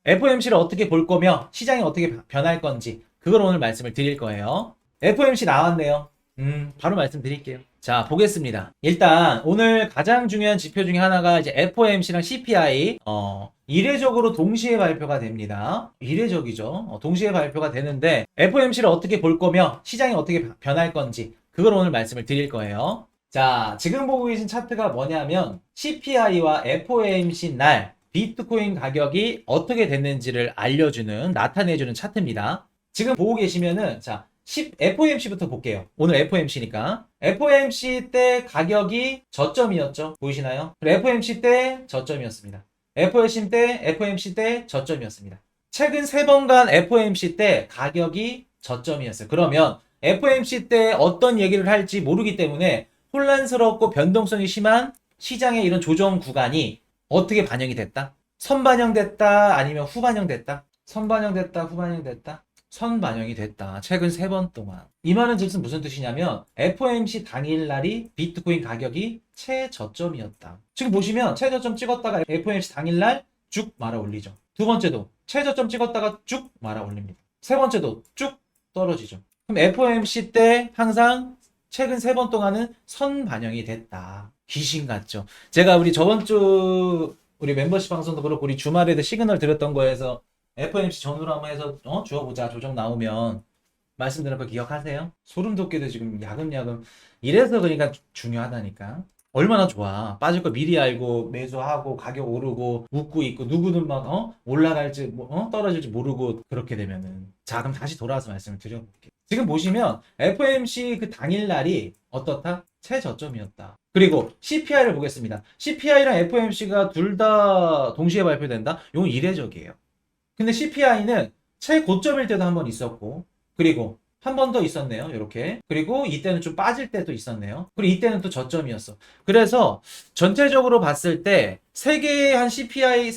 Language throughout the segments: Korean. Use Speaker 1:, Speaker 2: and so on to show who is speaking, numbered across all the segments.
Speaker 1: FOMC를 어떻게 볼 거며 시장이 어떻게 변할 건지 그걸 오늘 말씀을 드릴 거예요. FOMC 나왔네요. 바로 말씀드릴게요. 자, 보겠습니다. 일단 오늘 가장 중요한 지표 중에 하나가 이제 FOMC랑 CPI 이례적으로 동시에 발표가 됩니다. 이례적이죠. 동시에 발표가 되는데 FOMC를 어떻게 볼 거며 시장이 어떻게 변할 건지 그걸 오늘 말씀을 드릴 거예요. 자, 지금 보고 계신 차트가 뭐냐면 CPI와 FOMC 날 비트코인 가격이 어떻게 됐는지를 알려주는, 나타내주는 차트입니다. 지금 보고 계시면은, 자, FOMC부터 볼게요. 오늘 FOMC니까. FOMC 때 가격이 저점이었죠. 보이시나요? FOMC 때 저점이었습니다. FOMC 때 저점이었습니다. 최근 3번간 FOMC 때 가격이 저점이었어요. 그러면 FOMC 때 어떤 얘기를 할지 모르기 때문에 혼란스럽고 변동성이 심한 시장의 이런 조정 구간이 어떻게 반영이 됐다? 선반영됐다? 아니면 후반영됐다? 선반영됐다? 후반영됐다? 선반영이 됐다. 최근 3번 동안. 이 말은 즉슨 무슨 뜻이냐면 FOMC 당일날이 비트코인 가격이 최저점이었다. 지금 보시면 최저점 찍었다가 FOMC 당일날 쭉 말아 올리죠. 두 번째도 최저점 찍었다가 쭉 말아 올립니다. 세 번째도 쭉 떨어지죠. 그럼 FOMC 때 항상 최근 3번 동안은 선반영이 됐다. 귀신 같죠. 제가 우리 저번 주 우리 멤버십 방송도 그렇고 우리 주말에도 시그널 드렸던 거에서 FOMC 전후로 한번 해서 주어보자 조정 나오면 말씀드린 거 기억하세요? 소름 돋게도 지금 야금야금 이래서 그러니까 중요하다니까. 얼마나 좋아. 빠질 거 미리 알고 매수하고 가격 오르고 웃고 있고 누구는 막 올라갈지 떨어질지 모르고 그렇게 되면은. 자, 그럼 다시 돌아와서 말씀을 드려볼게요. 지금 보시면 FOMC 그 당일날이 어떻다? 최저점이었다. 그리고 CPI를 보겠습니다. CPI랑 FOMC가 둘 다 동시에 발표된다? 이건 이례적이에요. 근데 CPI는 최고점일 때도 한 번 있었고, 그리고 한 번 더 있었네요. 이렇게. 그리고 이때는 좀 빠질 때도 있었네요. 그리고 이때는 또 저점이었어. 그래서 전체적으로 봤을 때 세 개 CPI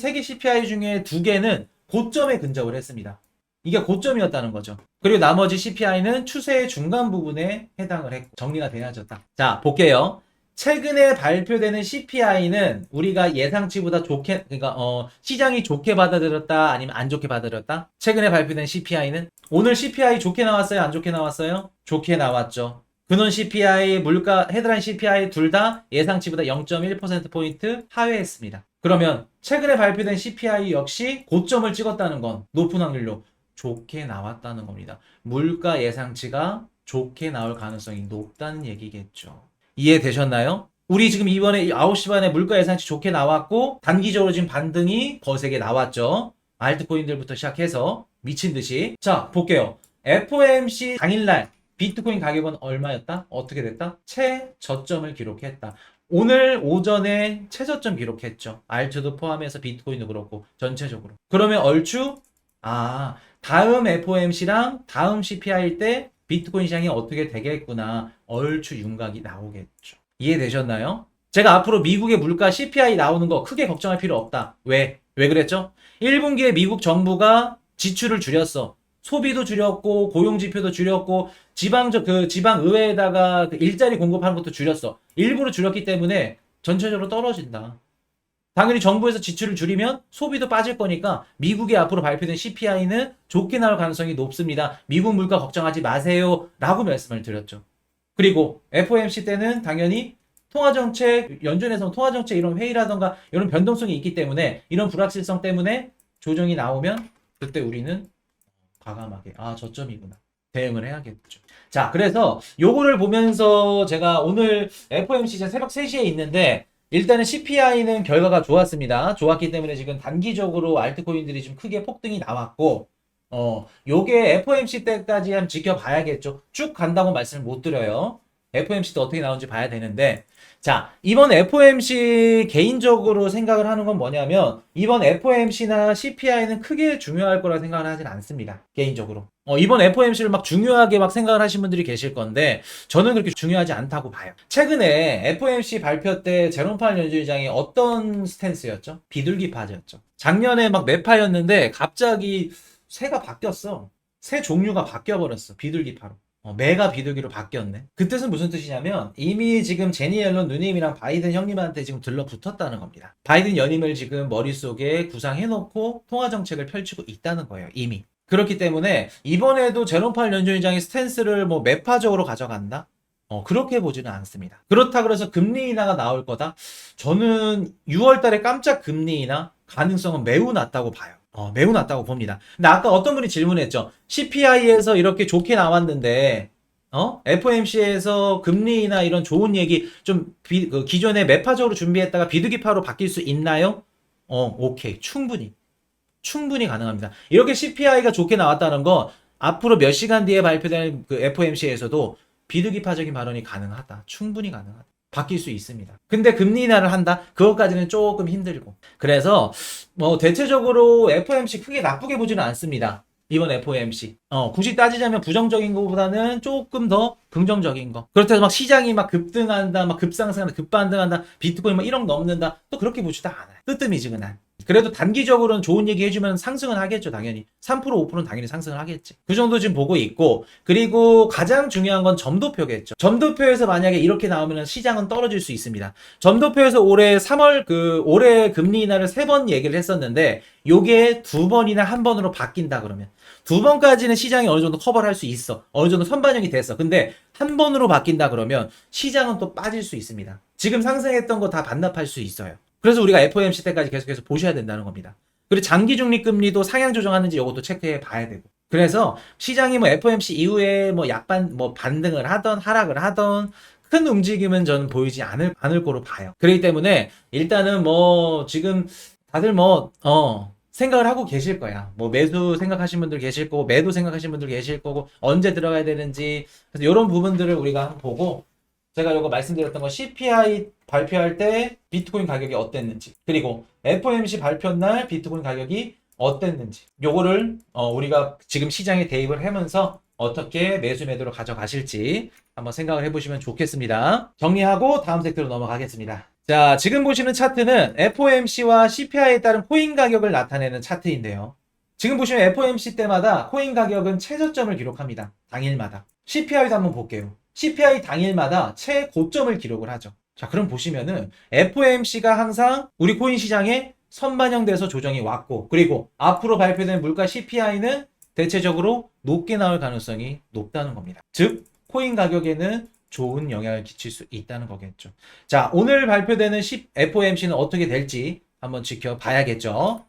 Speaker 1: 중에 2개는 고점에 근접을 했습니다. 이게 고점이었다는 거죠. 그리고 나머지 CPI는 추세의 중간 부분에 해당을 했고 정리가 돼야죠. 딱. 자, 볼게요. 최근에 발표되는 CPI는 우리가 예상치보다 좋게, 그러니까 시장이 좋게 받아들였다 아니면 안 좋게 받아들였다? 최근에 발표된 CPI는 오늘 CPI 좋게 나왔어요? 안 좋게 나왔어요? 좋게 나왔죠. 근원 CPI, 물가 헤드라인 CPI 둘 다 예상치보다 0.1%포인트 하회했습니다. 그러면 최근에 발표된 CPI 역시 고점을 찍었다는 건 높은 확률로 좋게 나왔다는 겁니다. 물가 예상치가 좋게 나올 가능성이 높다는 얘기겠죠. 이해되셨나요? 우리 지금 이번에 9시 반에 물가 예상치 좋게 나왔고 단기적으로 지금 반등이 거세게 나왔죠. 알트코인들부터 시작해서 미친 듯이. 자, 볼게요. FOMC 당일날 비트코인 가격은 얼마였다? 어떻게 됐다? 최저점을 기록했다. 오늘 오전에 최저점 기록했죠. 알트도 포함해서 비트코인도 그렇고 전체적으로. 그러면 얼추 다음 FOMC랑 다음 CPI일 때 비트코인 시장이 어떻게 되겠구나. 얼추 윤곽이 나오겠죠. 이해되셨나요? 제가 앞으로 미국의 물가 CPI 나오는 거 크게 걱정할 필요 없다. 왜? 왜 그랬죠? 1분기에 미국 정부가 지출을 줄였어. 소비도 줄였고 고용지표도 줄였고 지방의회에다가 그 일자리 공급하는 것도 줄였어. 일부러 줄였기 때문에 전체적으로 떨어진다. 당연히 정부에서 지출을 줄이면 소비도 빠질 거니까 미국이 앞으로 발표된 CPI는 좋게 나올 가능성이 높습니다. 미국 물가 걱정하지 마세요. 라고 말씀을 드렸죠. 그리고 FOMC 때는 당연히 통화정책, 연준에서 통화정책 이런 회의라던가 이런 변동성이 있기 때문에 이런 불확실성 때문에 조정이 나오면 그때 우리는 과감하게 저점이구나. 대응을 해야겠죠. 자, 그래서 요거를 보면서 제가 오늘 FOMC 새벽 3시에 있는데 일단은 CPI는 결과가 좋았습니다. 좋았기 때문에 지금 단기적으로 알트코인들이 좀 크게 폭등이 나왔고, 요게 FOMC 때까지 한번 지켜봐야겠죠. 쭉 간다고 말씀을 못 드려요. FOMC 때 어떻게 나오는지 봐야 되는데, 자, 이번 FOMC 개인적으로 생각을 하는 건 뭐냐면, 이번 FOMC나 CPI는 크게 중요할 거라 생각을 하진 않습니다. 개인적으로. 이번 FOMC를 막 중요하게 막 생각을 하신 분들이 계실 건데, 저는 그렇게 중요하지 않다고 봐요. 최근에 FOMC 발표 때 제롬 파월 연준의장이 어떤 스탠스였죠? 비둘기파였죠. 작년에 막 매파였는데, 갑자기 새가 바뀌었어. 새 종류가 바뀌어버렸어. 비둘기파로. 매가 비둘기로 바뀌었네. 그 뜻은 무슨 뜻이냐면 이미 지금 제니 옐런 누님이랑 바이든 형님한테 지금 들러붙었다는 겁니다. 바이든 연임을 지금 머릿속에 구상해놓고 통화정책을 펼치고 있다는 거예요. 이미. 그렇기 때문에 이번에도 제롬 파월 연준의장이 스탠스를 뭐 매파적으로 가져간다? 그렇게 보지는 않습니다. 그렇다 그래서 금리 인하가 나올 거다? 저는 6월 달에 깜짝 금리 인하 가능성은 매우 낮다고 봐요. 매우 낮다고 봅니다. 근데 아까 어떤 분이 질문했죠. CPI에서 이렇게 좋게 나왔는데, FOMC에서 금리나 이런 좋은 얘기 좀 기존에 매파적으로 준비했다가 비둘기파로 바뀔 수 있나요? 오케이. 충분히 가능합니다. 이렇게 CPI가 좋게 나왔다는 거 앞으로 몇 시간 뒤에 발표될 그 FOMC에서도 비둘기파적인 발언이 가능하다. 충분히 가능하다. 바뀔 수 있습니다. 근데 금리 인하를 한다? 그것까지는 조금 힘들고. 그래서 뭐 대체적으로 FOMC 크게 나쁘게 보지는 않습니다. 이번 FOMC. 굳이 따지자면 부정적인 것보다는 조금 더 긍정적인 거. 그렇다고 막 시장이 막 급등한다, 막 급상승한다, 급반등한다, 비트코인 막 1억 넘는다. 또 그렇게 보지도 않아요. 뜨뜻미지근한. 그래도 단기적으로는 좋은 얘기 해주면 상승은 하겠죠, 당연히. 3%, 5%는 당연히 상승을 하겠지. 그 정도 지금 보고 있고, 그리고 가장 중요한 건 점도표겠죠. 점도표에서 만약에 이렇게 나오면 시장은 떨어질 수 있습니다. 점도표에서 올해 3월 올해 금리 인하를 3번 얘기를 했었는데, 요게 2번이나 1번으로 바뀐다 그러면. 2번까지는 시장이 어느 정도 커버를 할 수 있어. 어느 정도 선반영이 됐어. 근데 1번으로 바뀐다 그러면 시장은 또 빠질 수 있습니다. 지금 상승했던 거 다 반납할 수 있어요. 그래서 우리가 FOMC 때까지 계속해서 보셔야 된다는 겁니다. 그리고 장기 중립 금리도 상향 조정하는지 이것도 체크해 봐야 되고. 그래서 시장이 뭐 FOMC 이후에 뭐 반등을 하던 하락을 하던 큰 움직임은 저는 보이지 않을 거로 봐요. 그렇기 때문에 일단은 뭐 지금 다들 생각을 하고 계실 거야. 뭐 매수 생각하신 분들 계실 거고 매도 생각하신 분들 계실 거고 언제 들어가야 되는지 그래서 이런 부분들을 우리가 한번 보고 제가 이거 말씀드렸던 거 CPI 발표할 때 비트코인 가격이 어땠는지 그리고 FOMC 발표 날 비트코인 가격이 어땠는지 요거를 우리가 지금 시장에 대입을 하면서 어떻게 매수 매도를 가져가실지 한번 생각을 해보시면 좋겠습니다. 정리하고 다음 섹터로 넘어가겠습니다. 자, 지금 보시는 차트는 FOMC와 CPI에 따른 코인 가격을 나타내는 차트인데요. 지금 보시면 FOMC 때마다 코인 가격은 최저점을 기록합니다. 당일마다. CPI도 한번 볼게요. CPI 당일마다 최고점을 기록을 하죠. 자, 그럼 보시면은 FOMC가 항상 우리 코인 시장에 선반영돼서 조정이 왔고 그리고 앞으로 발표된 물가 CPI는 대체적으로 높게 나올 가능성이 높다는 겁니다. 즉 코인 가격에는 좋은 영향을 끼칠 수 있다는 거겠죠. 자, 오늘 발표되는 FOMC는 어떻게 될지 한번 지켜봐야겠죠.